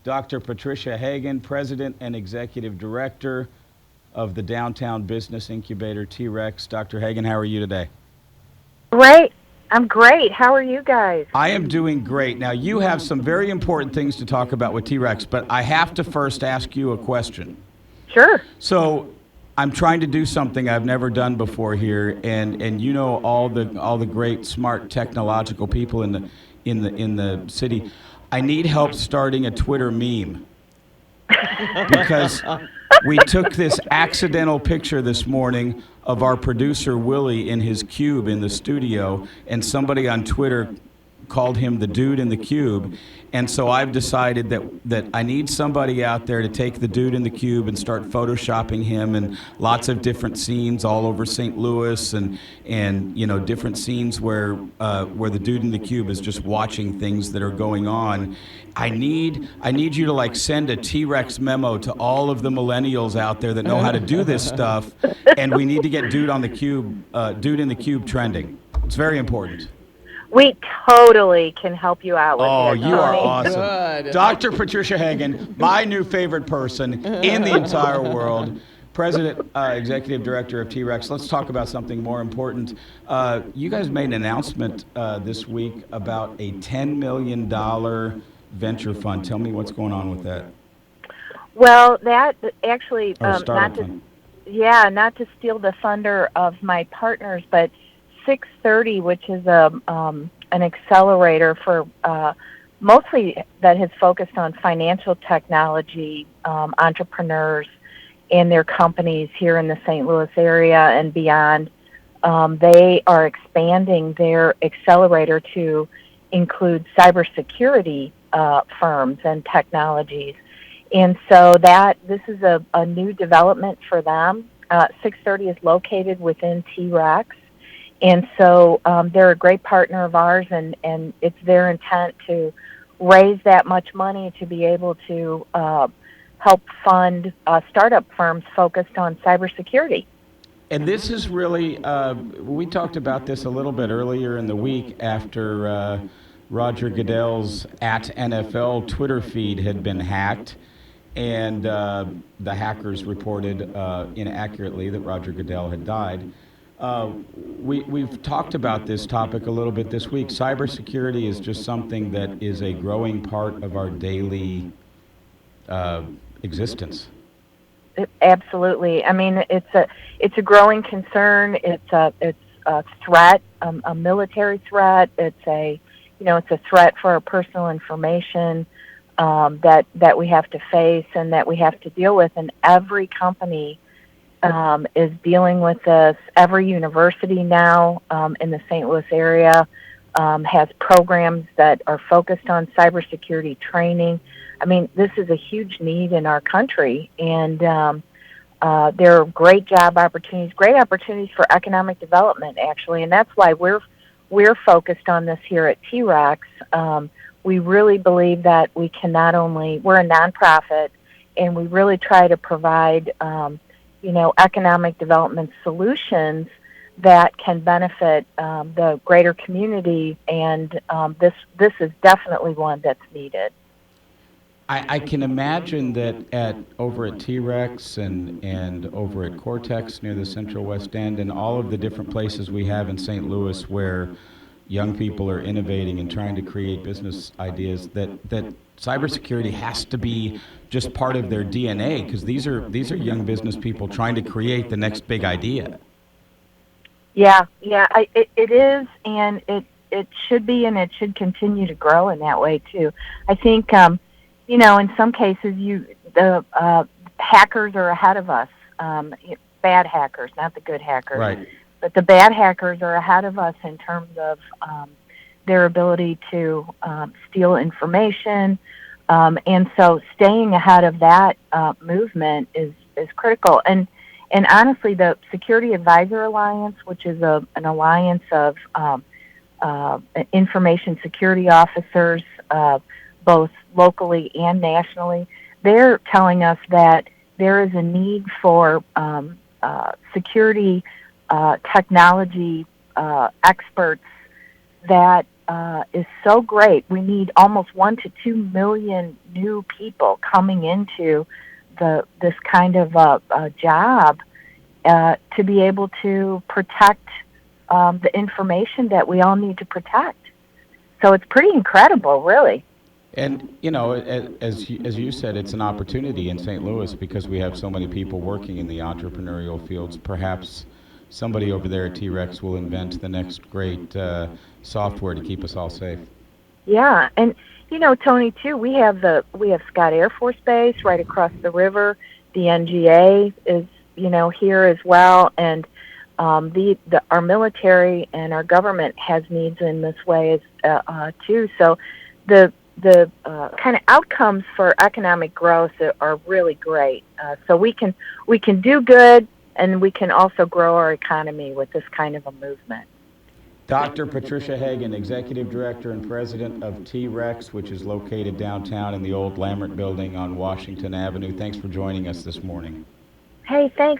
Dr. Patricia Hagen, President and Executive Director of the Downtown Business Incubator T-Rex. Dr. Hagen, how are you today? Great. I'm great. How are you guys? I am doing great. Now, you have some very important things to talk about with T-Rex, but I have to first ask you a question. Sure. So, I'm trying to do something I've never done before here, and you know all the great, smart, technological people in the city. I need help starting a Twitter meme because we took this accidental picture this morning of our producer Willie in his cube in the studio, and somebody on Twitter called him the dude in the cube. And so I've decided that I need somebody out there to take the dude in the cube and start photoshopping him in lots of different scenes all over St. Louis, and you know, different scenes where the dude in the cube is just watching things that are going on. I need you to like send a T-Rex memo to all of the millennials out there that know how to do this stuff, and we need to get dude in the cube trending. It's very important. We totally can help you out with Oh, that, you are Tony. awesome. Good. Dr. Patricia Hagen, my new favorite person in the entire world, President, Executive Director of T-Rex. Let's talk about something more important. You guys made an announcement this week about a $10 million venture fund. Tell me what's going on with that. Well, that actually, Or not startup to, fund. not to steal the thunder of my partners, but 630, which is an accelerator for mostly that has focused on financial technology entrepreneurs and their companies here in the St. Louis area and beyond. They are expanding their accelerator to include cybersecurity firms and technologies. And so this is a new development for them. 630 is located within T-Rex. And so they're a great partner of ours, and it's their intent to raise that much money to be able to help fund startup firms focused on cybersecurity. And this is really, we talked about this a little bit earlier in the week after Roger Goodell's @NFL Twitter feed had been hacked, and the hackers reported inaccurately that Roger Goodell had died. We've talked about this topic a little bit this week. Cybersecurity is just something that is a growing part of our daily existence. Absolutely. I mean, it's a growing concern. It's a threat, a military threat. It's a threat for our personal information that we have to face and that we have to deal with. And every company is dealing with this. Every university now in the St. Louis area has programs that are focused on cybersecurity training. I mean, this is a huge need in our country, and there are great job opportunities, great opportunities for economic development, actually, and that's why we're focused on this here at T-Rex. We really believe that we're a nonprofit, and we really try to provide economic development solutions that can benefit the greater community, and this is definitely one that's needed. I can imagine that over at T-Rex and over at Cortex near the Central West End and all of the different places we have in St. Louis where young people are innovating and trying to create business ideas, that cybersecurity has to be just part of their DNA, because these are young business people trying to create the next big idea. Yeah, it is, and it should be, and it should continue to grow in that way too. I think in some cases the hackers are ahead of us. Bad hackers, not the good hackers. Right. But the bad hackers are ahead of us in terms of their ability to steal information. And so staying ahead of that movement is critical. And honestly, the Security Advisor Alliance, which is an alliance of information security officers, both locally and nationally, they're telling us that there is a need for security technology experts that is so great. We need almost 1 to 2 million new people coming into this kind of job to be able to protect the information that we all need to protect. So it's pretty incredible, really. And, as you said, it's an opportunity in St. Louis because we have so many people working in the entrepreneurial fields. Perhaps somebody over there at T-Rex will invent the next great software to keep us all safe. Yeah, and Tony, too, we have Scott Air Force Base right across the river. The NGA is here as well, and our military and our government has needs in this way as too. So the kind of outcomes for economic growth are really great. So we can do good, and we can also grow our economy with this kind of a movement. Dr. Patricia Hagen, Executive Director and President of T-Rex, which is located downtown in the old Lamert Building on Washington Avenue. Thanks for joining us this morning. Hey, thanks.